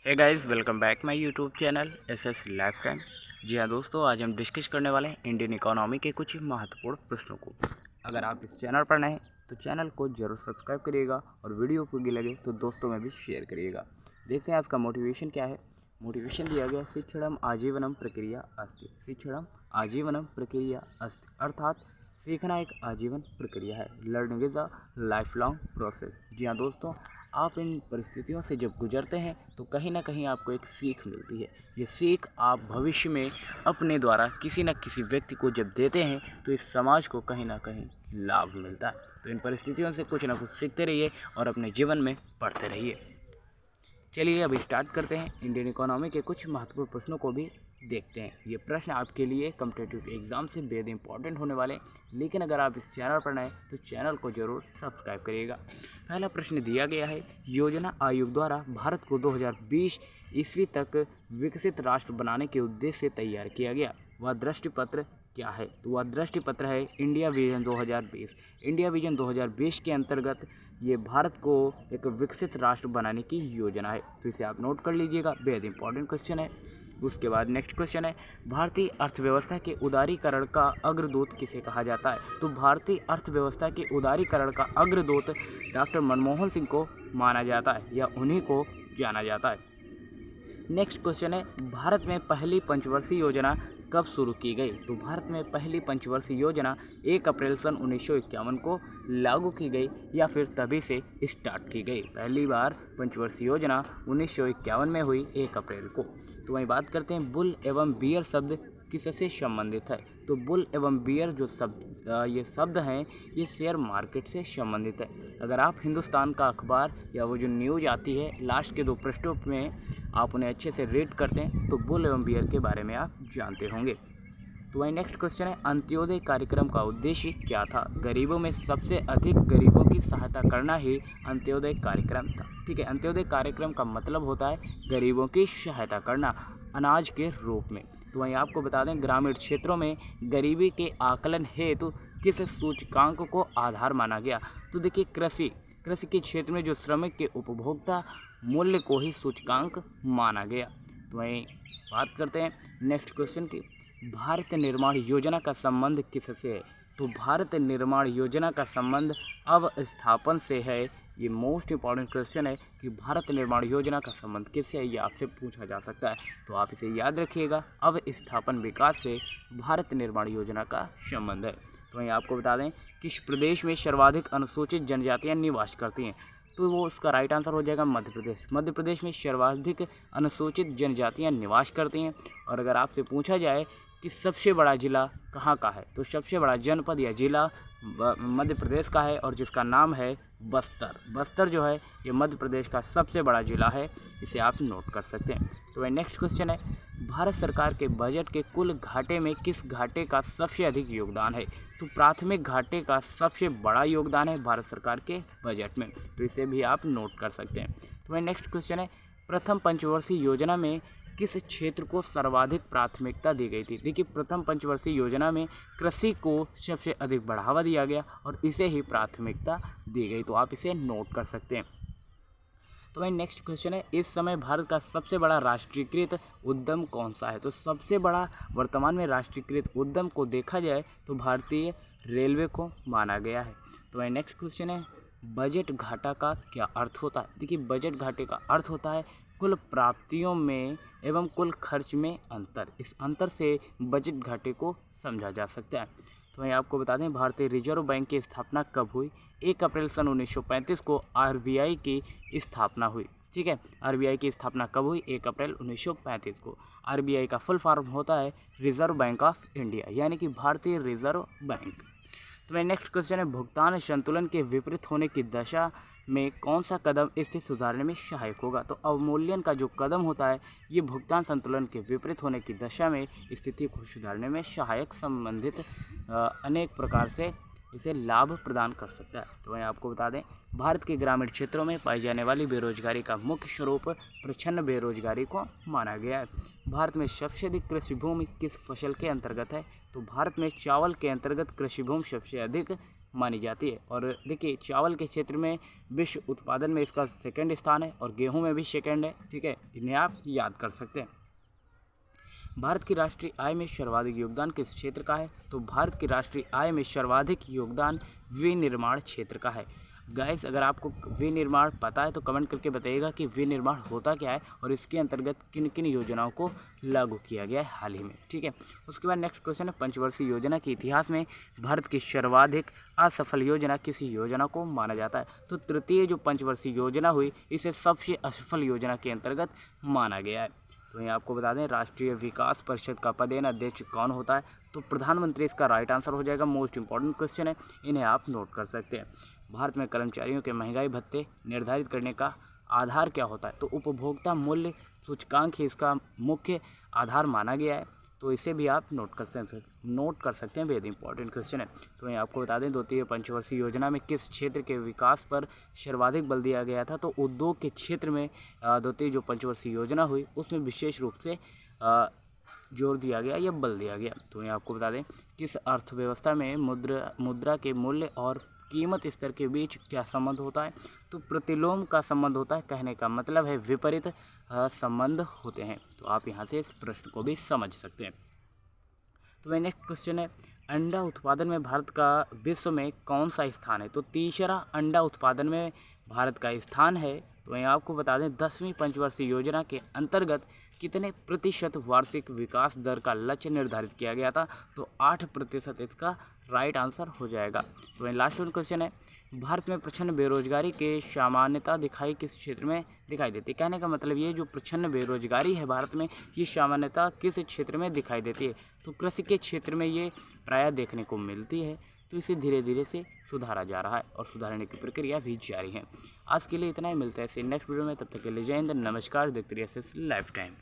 Hey guys, welcome back my YouTube channel SS life time. जी हाँ दोस्तों, आज हम डिस्कस करने वाले हैं इंडियन इकोनॉमी के कुछ महत्वपूर्ण प्रश्नों को। अगर आप इस चैनल पर नए हैं तो चैनल को जरूर सब्सक्राइब करिएगा और वीडियो को लगे तो दोस्तों में भी शेयर करिएगा। देखते हैं आज का मोटिवेशन क्या है। मोटिवेशन दिया गया शिक्षणम आजीवनम प्रक्रिया अस्ति। शिक्षणम आजीवनम प्रक्रिया अस्ति अर्थात सीखना एक आजीवन प्रक्रिया है। Learning is a life long process. जी हाँ दोस्तों, आप इन परिस्थितियों से जब गुजरते हैं तो कहीं ना कहीं आपको एक सीख मिलती है। ये सीख आप भविष्य में अपने द्वारा किसी न किसी व्यक्ति को जब देते हैं तो इस समाज को कहीं ना कहीं लाभ मिलता है। तो इन परिस्थितियों से कुछ ना कुछ सीखते रहिए और अपने जीवन में पढ़ते रहिए। चलिए अभी स्टार्ट करते हैं। इंडियन इकोनॉमी के कुछ महत्वपूर्ण प्रश्नों को भी देखते हैं। ये प्रश्न आपके लिए कॉम्पिटिटिव एग्जाम से बेहद इंपॉर्टेंट होने वाले, लेकिन अगर आप इस चैनल पर नए तो चैनल को जरूर सब्सक्राइब करिएगा। पहला प्रश्न दिया गया है, योजना आयोग द्वारा भारत को 2020 ईस्वी तक विकसित राष्ट्र बनाने के उद्देश्य से तैयार किया गया वह दृष्टिपत्र क्या है? तो वह दृष्टिपत्र है इंडिया विजन 2020। इंडिया विजन 2020 के अंतर्गत ये भारत को एक विकसित राष्ट्र बनाने की योजना है। तो इसे आप नोट कर लीजिएगा, बेहद इंपॉर्टेंट क्वेश्चन है। उसके बाद नेक्स्ट क्वेश्चन है, भारतीय अर्थव्यवस्था के उदारीकरण का अग्रदूत किसे कहा जाता है? तो भारतीय अर्थव्यवस्था के उदारीकरण का अग्रदूत डॉक्टर मनमोहन सिंह को माना जाता है या उन्हीं को जाना जाता है। नेक्स्ट क्वेश्चन है, भारत में पहली पंचवर्षीय योजना कब शुरू की गई? तो भारत में पहली पंचवर्षीय योजना 1 अप्रैल सन 1951 को लागू की गई या फिर तभी से स्टार्ट की गई। पहली बार पंचवर्षीय योजना 1951 में हुई 1 अप्रैल को। तो वहीं बात करते हैं, बुल एवं बियर शब्द किससे संबंधित है? तो बुल एवं बियर जो ये शब्द हैं ये शेयर मार्केट से संबंधित है। अगर आप हिंदुस्तान का अखबार या वो जो न्यूज़ आती है लास्ट के 2 पृष्ठों में आप उन्हें अच्छे से रीड करते हैं तो बुल एवं बियर के बारे में आप जानते होंगे। तो वही नेक्स्ट क्वेश्चन है, अंत्योदय कार्यक्रम का उद्देश्य क्या था? गरीबों में सबसे अधिक गरीबों की सहायता करना ही अंत्योदय कार्यक्रम था। ठीक है, अंत्योदय कार्यक्रम का मतलब होता है गरीबों की सहायता करना अनाज के रूप में। तो वहीं आपको बता दें, ग्रामीण क्षेत्रों में गरीबी के आकलन हेतु किस सूचकांक को आधार माना गया? तो देखिए, कृषि के क्षेत्र में जो श्रमिक के उपभोक्ता मूल्य को ही सूचकांक माना गया। तो वहीं बात करते हैं नेक्स्ट क्वेश्चन की, भारत निर्माण योजना का संबंध किससे है? तो भारत निर्माण योजना का संबंध अवस्थापन से है। ये मोस्ट इंपॉर्टेंट क्वेश्चन है कि भारत निर्माण योजना का संबंध किससे है, ये आपसे पूछा जा सकता है। तो आप इसे याद रखिएगा, अवस्थापन विकास से भारत निर्माण योजना का संबंध है। तो वहीं आपको बता दें, किस प्रदेश में सर्वाधिक अनुसूचित जनजातियाँ निवास करती हैं? तो वो उसका राइट आंसर हो जाएगा मध्य प्रदेश। मध्य प्रदेश में सर्वाधिक अनुसूचित जनजातियाँ निवास करती हैं। और अगर आपसे पूछा जाए कि सबसे बड़ा ज़िला कहाँ का है, तो सबसे बड़ा जनपद या ज़िला मध्य प्रदेश का है और जिसका नाम है बस्तर। बस्तर जो है ये मध्य प्रदेश का सबसे बड़ा ज़िला है, इसे आप नोट कर सकते हैं। तो वह नेक्स्ट क्वेश्चन है, भारत सरकार के बजट के कुल घाटे में किस घाटे का सबसे अधिक योगदान है? तो प्राथमिक घाटे का सबसे बड़ा योगदान है भारत सरकार के बजट में। तो इसे भी आप नोट कर सकते हैं। तो वह नेक्स्ट क्वेश्चन है, प्रथम पंचवर्षीय योजना में किस क्षेत्र को सर्वाधिक प्राथमिकता दी गई थी? देखिए, प्रथम पंचवर्षीय योजना में कृषि को सबसे अधिक बढ़ावा दिया गया और इसे ही प्राथमिकता दी गई। तो आप इसे नोट कर सकते हैं। तो वही नेक्स्ट क्वेश्चन है, इस समय भारत का सबसे बड़ा राष्ट्रीयकृत उद्यम कौन सा है? तो सबसे बड़ा वर्तमान में राष्ट्रीयकृत उद्यम को देखा जाए तो भारतीय रेलवे को माना गया है। तो वही नेक्स्ट क्वेश्चन है, बजट घाटा का क्या अर्थ होता है? देखिए, बजट घाटे का अर्थ होता है कुल प्राप्तियों में एवं कुल खर्च में अंतर। इस अंतर से बजट घाटे को समझा जा सकता है। तो वहीं आपको बता दें, भारतीय रिजर्व बैंक की स्थापना कब हुई? 1 अप्रैल सन 1935 को आरबीआई की स्थापना हुई। ठीक है, आरबीआई की स्थापना कब हुई? 1 अप्रैल 1935 को। आरबीआई का फुल फॉर्म होता है रिजर्व बैंक ऑफ इंडिया, यानी कि भारतीय रिजर्व बैंक। तो मेरा नेक्स्ट क्वेश्चन है, भुगतान संतुलन के विपरीत होने की दशा में कौन सा कदम स्थिति सुधारने में सहायक होगा? तो अवमूल्यन का जो कदम होता है ये भुगतान संतुलन के विपरीत होने की दशा में स्थिति को सुधारने में सहायक संबंधित अनेक प्रकार से इसे लाभ प्रदान कर सकता है। तो वहीं आपको बता दें, भारत के ग्रामीण क्षेत्रों में पाई जाने वाली बेरोजगारी का मुख्य स्वरूप प्रच्छन्न बेरोजगारी को माना गया है। भारत में सबसे अधिक कृषि भूमि किस फसल के अंतर्गत है? तो भारत में चावल के अंतर्गत कृषि भूमि सबसे अधिक मानी जाती है। और देखिए चावल के क्षेत्र में विश्व उत्पादन में इसका सेकंड स्थान है और गेहूं में भी सेकंड है, ठीक है, इन्हें आप याद कर सकते हैं। भारत की राष्ट्रीय आय में सर्वाधिक योगदान किस क्षेत्र का है? तो भारत की राष्ट्रीय आय में सर्वाधिक योगदान विनिर्माण क्षेत्र का है। गाइस अगर आपको विनिर्माण पता है तो कमेंट करके बताइएगा कि विनिर्माण होता क्या है और इसके अंतर्गत किन किन योजनाओं को लागू किया गया है हाल ही में, ठीक है। उसके बाद नेक्स्ट क्वेश्चन है, पंचवर्षीय योजना के इतिहास में भारत की सर्वाधिक असफल योजना किस योजना को माना जाता है? तो तृतीय जो पंचवर्षीय योजना हुई इसे सबसे असफल योजना के अंतर्गत माना गया है। तो यहाँ आपको बता दें राष्ट्रीय विकास परिषद का पदेन अध्यक्ष कौन होता है? तो प्रधानमंत्री इसका राइट आंसर हो जाएगा। मोस्ट इंपॉर्टेंट क्वेश्चन है, इन्हें आप नोट कर सकते हैं। भारत में कर्मचारियों के महंगाई भत्ते निर्धारित करने का आधार क्या होता है? तो उपभोक्ता मूल्य सूचकांक ही इसका मुख्य आधार माना गया है, तो इसे भी आप नोट कर सकते हैं। वेरी इंपॉर्टेंट क्वेश्चन है। तो मैं आपको बता दें द्वितीय पंचवर्षीय योजना में किस क्षेत्र के विकास पर सर्वाधिक बल दिया गया था? तो उद्योग के क्षेत्र में द्वितीय जो पंचवर्षीय योजना हुई उसमें विशेष रूप से जोर दिया गया या बल दिया गया। तो मैं आपको बता दें किस अर्थव्यवस्था में मुद्रा के मूल्य और कीमत स्तर के बीच क्या संबंध होता है? तो प्रतिलोम का संबंध होता है, कहने का मतलब है विपरीत संबंध होते हैं। तो आप यहाँ से इस प्रश्न को भी समझ सकते हैं। तो वह नेक्स्ट क्वेश्चन है, अंडा उत्पादन में भारत का विश्व में कौन सा स्थान है? तो तीसरा अंडा उत्पादन में भारत का स्थान है। तो मैं आपको बता दें 10वीं पंचवर्षीय योजना के अंतर्गत कितने प्रतिशत वार्षिक विकास दर का लक्ष्य निर्धारित किया गया था? तो 8% इसका राइट आंसर हो जाएगा। तो लास्ट वन क्वेश्चन है, भारत में प्रचंड बेरोजगारी के सामान्यता किस क्षेत्र में दिखाई देती है? कहने का मतलब ये जो प्रचंड बेरोजगारी है भारत में ये सामान्यता किस क्षेत्र में दिखाई देती है? तो कृषि के क्षेत्र में ये प्रायः देखने को मिलती है। तो इसे धीरे धीरे से सुधारा जा रहा है और सुधारने की प्रक्रिया भी जारी है। आज के लिए इतना ही, मिलता है ऐसे नेक्स्ट वीडियो में, तब तक के लिए जय हिंद, नमस्कार, देखते रहिए एसएस लाइफ टाइम।